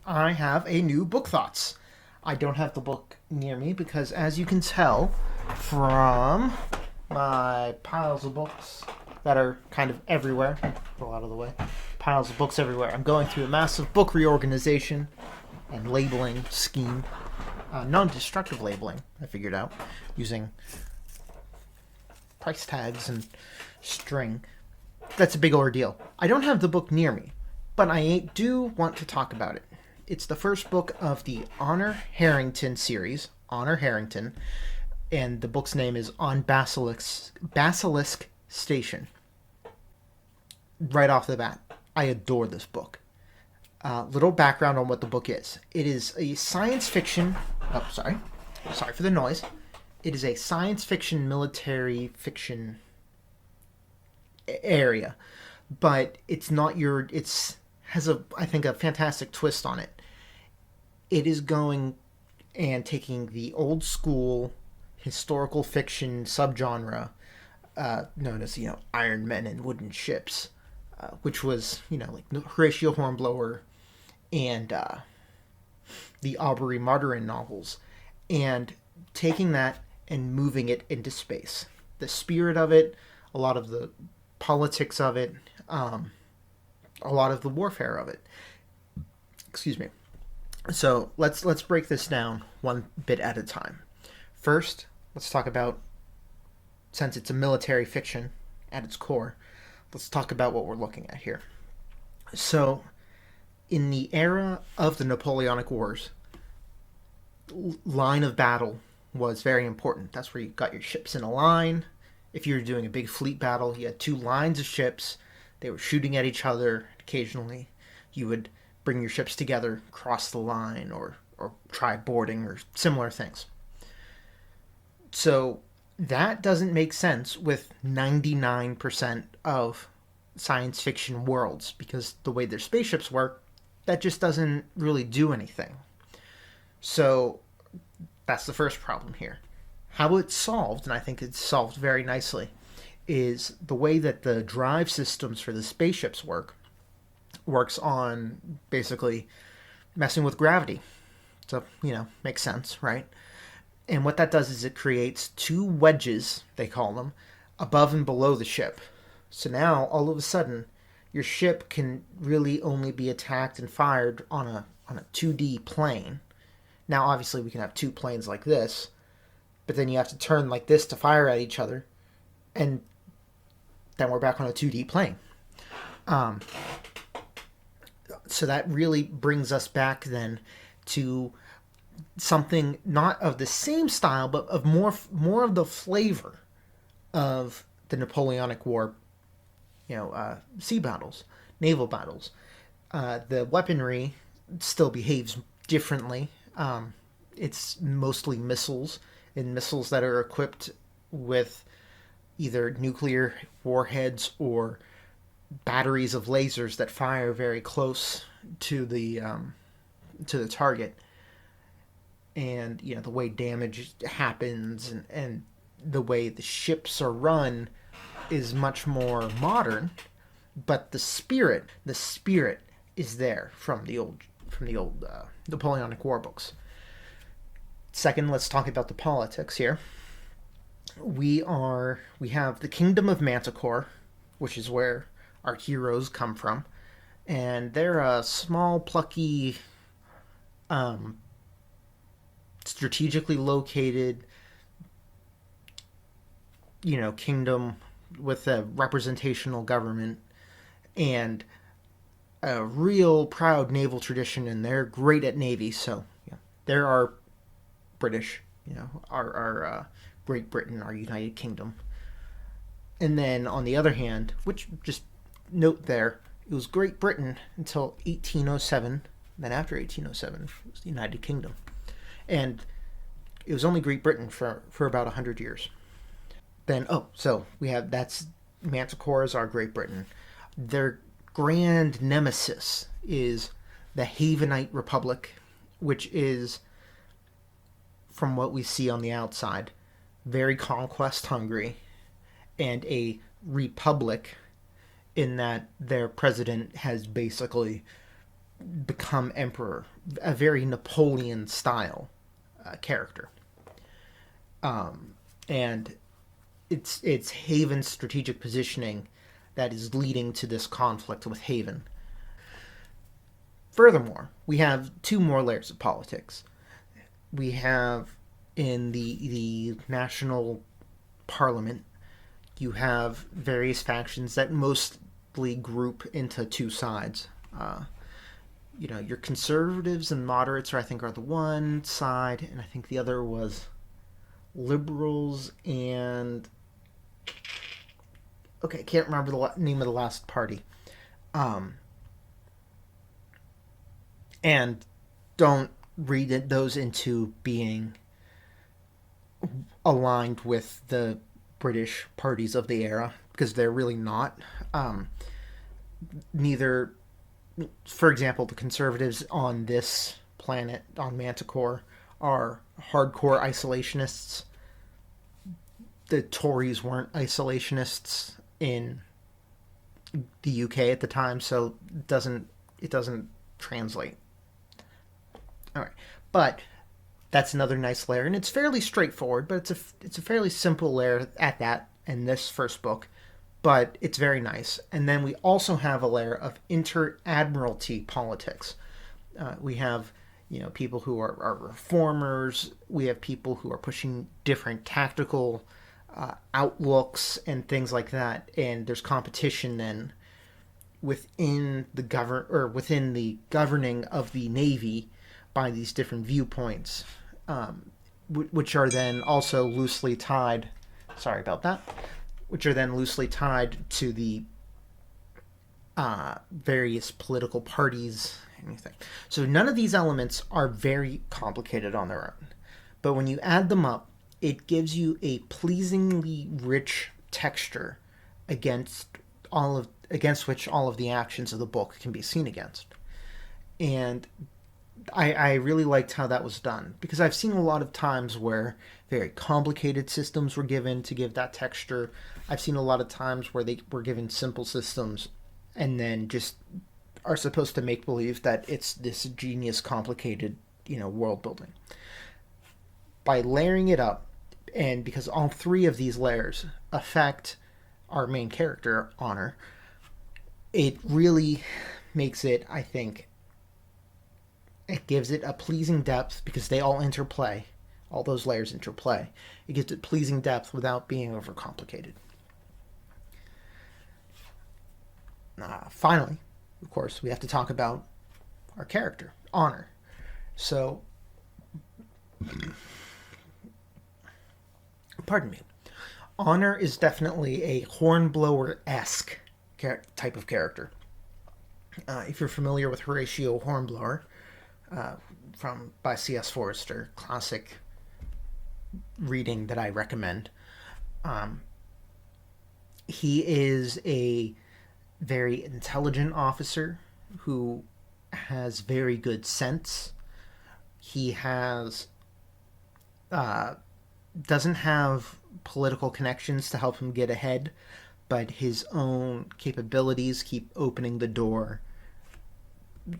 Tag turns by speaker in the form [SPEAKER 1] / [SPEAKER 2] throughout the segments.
[SPEAKER 1] I have a new book thoughts. I don't have the book near me because, as you can tell from my piles of books that are kind of everywhere, go out of the way, piles of books everywhere. I'm going through a massive book reorganization and labeling scheme, non-destructive labeling. I figured out using price tags and string. That's a big ordeal. I don't have the book near me, but I do want to talk about it. It's the first book of the Honor Harrington series, Honor Harrington, and the book's name is On Basilisk Station. Right off the bat, I adore this book. Little background on what the book is. It is a science fiction. Oh, sorry for the noise. It is a science fiction, military fiction area, but it's not your. It's has I think a fantastic twist on it. It is going and taking the old school historical fiction subgenre known as Iron Men and Wooden Ships, which was like Horatio Hornblower and the Aubrey Martin novels, and taking that and moving it into space. The spirit of it, a lot of the politics of it, a lot of the warfare of it. Excuse me. So let's break this down one bit at a time. First, let's talk about, since it's a military fiction at its core, let's talk about what we're looking at here. So, in the era of the Napoleonic Wars, line of battle was very important. That's where you got your ships in a line. If you were doing a big fleet battle, you had two lines of ships. They were shooting at each other. Occasionally, you would bring your ships together, cross the line, or try boarding, or similar things. So that doesn't make sense with 99% of science fiction worlds, because the way their spaceships work, that just doesn't really do anything. So that's the first problem here. How it's solved, and I think it's solved very nicely, is the way that the drive systems for the spaceships works on basically messing with gravity. So, makes sense, right? And what that does is it creates two wedges, they call them, above and below the ship. So now, all of a sudden, your ship can really only be attacked and fired on a 2D plane. Now, obviously, we can have two planes like this, but then you have to turn like this to fire at each other, and then we're back on a 2D plane. So that really brings us back then to something not of the same style, but of more of the flavor of the Napoleonic War, sea battles, naval battles. The weaponry still behaves differently. It's mostly missiles, and missiles that are equipped with either nuclear warheads or batteries of lasers that fire very close to the target. And the way damage happens and the way the ships are run is much more modern, but the spirit is there from the old Napoleonic War books. Second, let's talk about the politics here. We have the Kingdom of Manticore, which is where our heroes come from, and they're a small, plucky, strategically located, kingdom with a representational government and a real proud naval tradition, and they're great at navy. So they're our British, our Great Britain, our United Kingdom. And then on the other hand, which just note there, it was Great Britain until 1807. Then after 1807, it was the United Kingdom. And it was only Great Britain for about 100 years. Then, so we have, that's Manticore is our Great Britain. Their grand nemesis is the Havenite Republic, which is, from what we see on the outside, very conquest hungry, and a republic in that their president has basically become emperor, a very Napoleon style character. And it's Haven's strategic positioning that is leading to this conflict with Haven. Furthermore, we have two more layers of politics. We have in the national parliament, you have various factions that mostly group into two sides. Your conservatives and moderates, I think, are the one side, and I think the other was liberals and okay, can't remember the name of the last party. And don't read those into being aligned with the British parties of the era, because they're really not. Neither, for example, the conservatives on this planet, on Manticore, are hardcore isolationists. The Tories weren't isolationists in the UK at the time, so it doesn't translate. All right, but that's another nice layer, and it's fairly straightforward. But it's a fairly simple layer at that in this first book, but it's very nice. And then we also have a layer of inter-admiralty politics. We have people who are reformers. We have people who are pushing different tactical outlooks and things like that. And there's competition then within within the governing of the Navy by these different viewpoints, which are then also loosely tied. Sorry about that. Which are then loosely tied to the various political parties. Anything. So none of these elements are very complicated on their own, but when you add them up, it gives you a pleasingly rich texture against which all of the actions of the book can be seen against. And I really liked how that was done, because I've seen a lot of times where very complicated systems were given to give that texture. I've seen a lot of times where they were given simple systems and then just are supposed to make believe that it's this genius complicated, world building. By layering it up, and because all three of these layers affect our main character, Honor, it really makes it, I think, it gives it a pleasing depth because they all interplay. All those layers interplay. It gives it pleasing depth without being overcomplicated. Finally, of course, we have to talk about our character, Honor. So, pardon me. Honor is definitely a Hornblower-esque type of character. If you're familiar with Horatio Hornblower, by C.S. Forester, classic reading that I recommend. He is a very intelligent officer who has very good sense. He doesn't have political connections to help him get ahead, but his own capabilities keep opening the door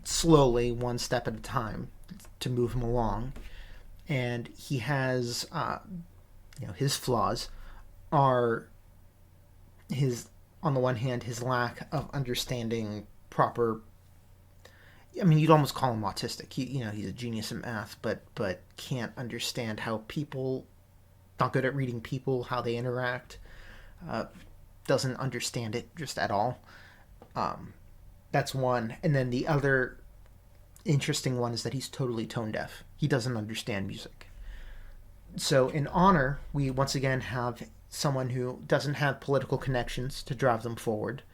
[SPEAKER 1] slowly, one step at a time, to move him along. And he has, his flaws are on the one hand, his lack of understanding proper. I mean, you'd almost call him autistic. He's a genius in math, but can't understand how people, not good at reading people, how they interact. Doesn't understand it just at all. That's one. And then the other interesting one is that he's totally tone deaf. He doesn't understand music. So in Honor, we once again have someone who doesn't have political connections to drive them forward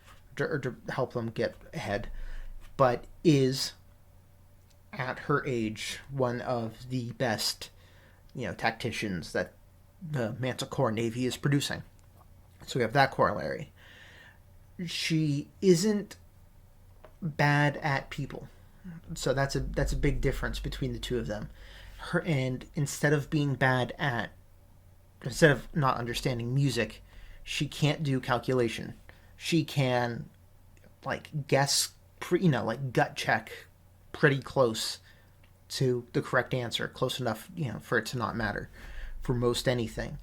[SPEAKER 1] or to help them get ahead, but is, at her age, one of the best, tacticians that the Manticore Navy is producing. So we have that corollary. She isn't bad at people. So that's a big difference between the two of them. Instead of not understanding music, she can't do calculation. She can guess, gut check pretty close to the correct answer, close enough, for it to not matter for most anything.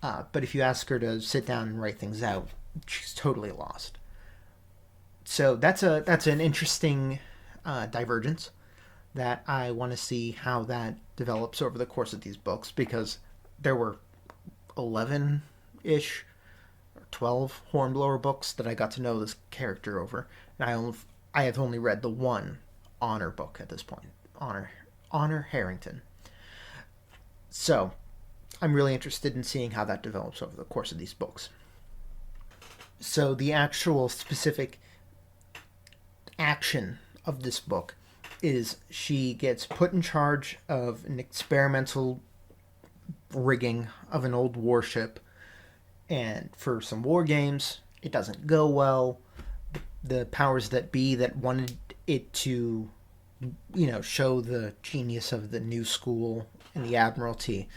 [SPEAKER 1] But if you ask her to sit down and write things out, she's totally lost. So that's an interesting divergence that I want to see how that develops over the course of these books, because there were 11 ish or 12 Hornblower books that I got to know this character over, and I have only read the one Honor book at this point, Honor Harrington. So I'm really interested in seeing how that develops over the course of these books. So the actual specific action of this book is she gets put in charge of an experimental rigging of an old warship, and for some war games it doesn't go well. The powers that be that wanted it to show the genius of the new school and the admiralty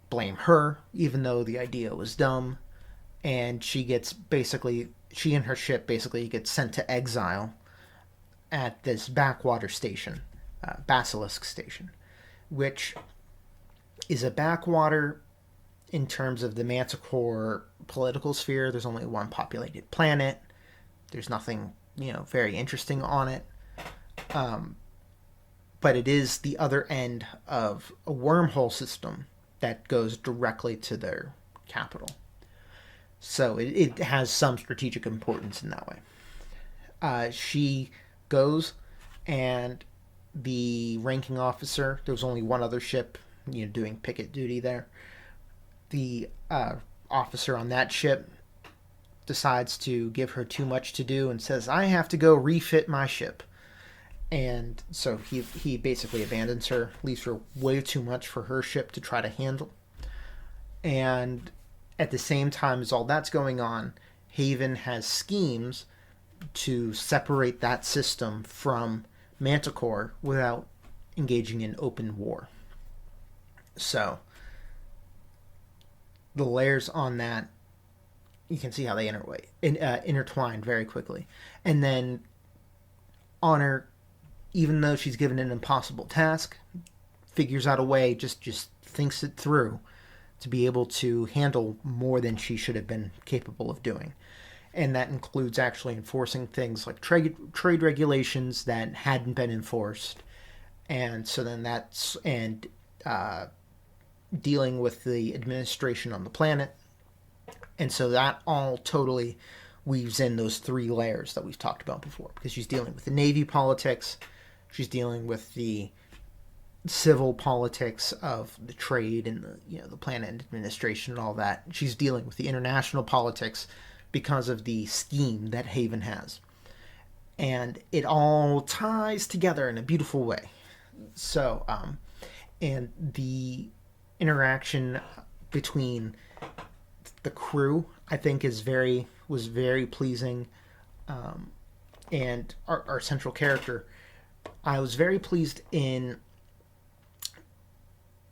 [SPEAKER 1] blame her, even though the idea was dumb, and she and her ship basically gets sent to exile at this backwater station, Basilisk station, which is a backwater in terms of the Manticore political sphere. There's only one populated planet. There's nothing, very interesting on it. But it is the other end of a wormhole system that goes directly to their capital. So it has some strategic importance in that way. She goes, and the ranking officer, there was only one other ship, doing picket duty there. The officer on that ship decides to give her too much to do and says, I have to go refit my ship. And so he basically abandons her, leaves her way too much for her ship to try to handle. And at the same time as all that's going on, Haven has schemes to separate that system from Manticore without engaging in open war. So the layers on that, you can see how they intertwine very quickly. And then Honor, even though she's given an impossible task, figures out a way, just thinks it through to be able to handle more than she should have been capable of doing. And that includes actually enforcing things like trade regulations that hadn't been enforced. And so then dealing with the administration on the planet. And so that all totally weaves in those three layers that we've talked about before, because she's dealing with the Navy politics, she's dealing with the civil politics of the trade and the planet administration and all that. She's dealing with the international politics because of the scheme that Haven has. And it all ties together in a beautiful way. So, and the interaction between the crew, I think, was very pleasing. And our central character, I was very pleased in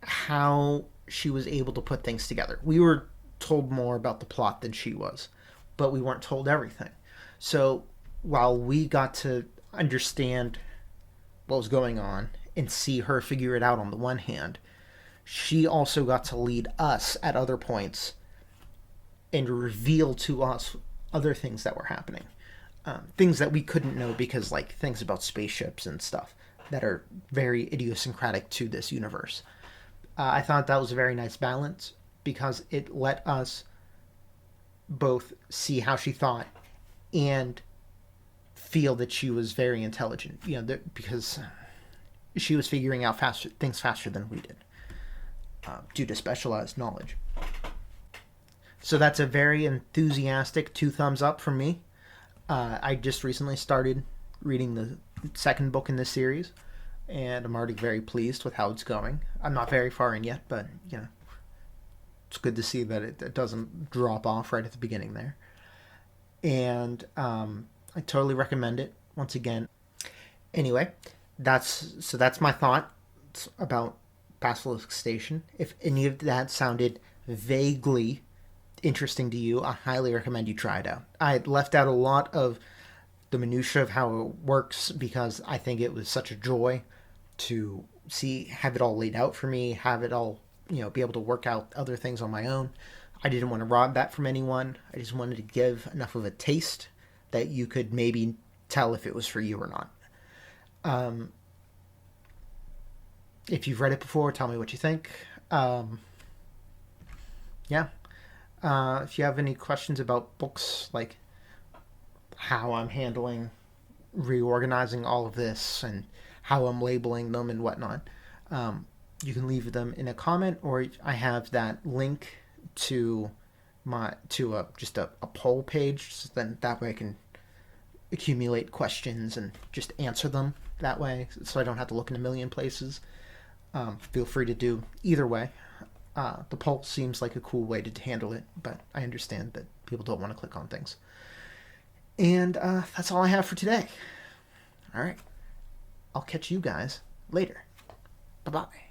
[SPEAKER 1] how she was able to put things together. We were told more about the plot than she was, but we weren't told everything. So while we got to understand what was going on and see her figure it out on the one hand, she also got to lead us at other points and reveal to us other things that were happening. Things that we couldn't know because, things about spaceships and stuff that are very idiosyncratic to this universe. I thought that was a very nice balance, because it let us both see how she thought and feel that she was very intelligent, because she was figuring out things faster than we did, due to specialized knowledge. So that's a very enthusiastic 2 thumbs up from me. I just recently started reading the second book in this series, and I'm already very pleased with how it's going. I'm not very far in yet, but, it's good to see that it doesn't drop off right at the beginning there. And I totally recommend it, once again. Anyway, that's my thought about Basilisk Station. If any of that sounded vaguely interesting to you, I highly recommend you try it out. I left out a lot of the minutia of how it works, because I think it was such a joy to have it all laid out for me, have it all, be able to work out other things on my own. I didn't want to rob that from anyone. I just wanted to give enough of a taste that you could maybe tell if it was for you or not. If you've read it before, tell me what you think. Yeah. If you have any questions about books, like how I'm handling reorganizing all of this and how I'm labeling them and whatnot, you can leave them in a comment, or I have that link to just a poll page, so then that way I can accumulate questions and just answer them that way, so I don't have to look in a million places. Feel free to do either way. The poll seems like a cool way to handle it, but I understand that people don't want to click on things. And that's all I have for today. All right. I'll catch you guys later. Bye-bye.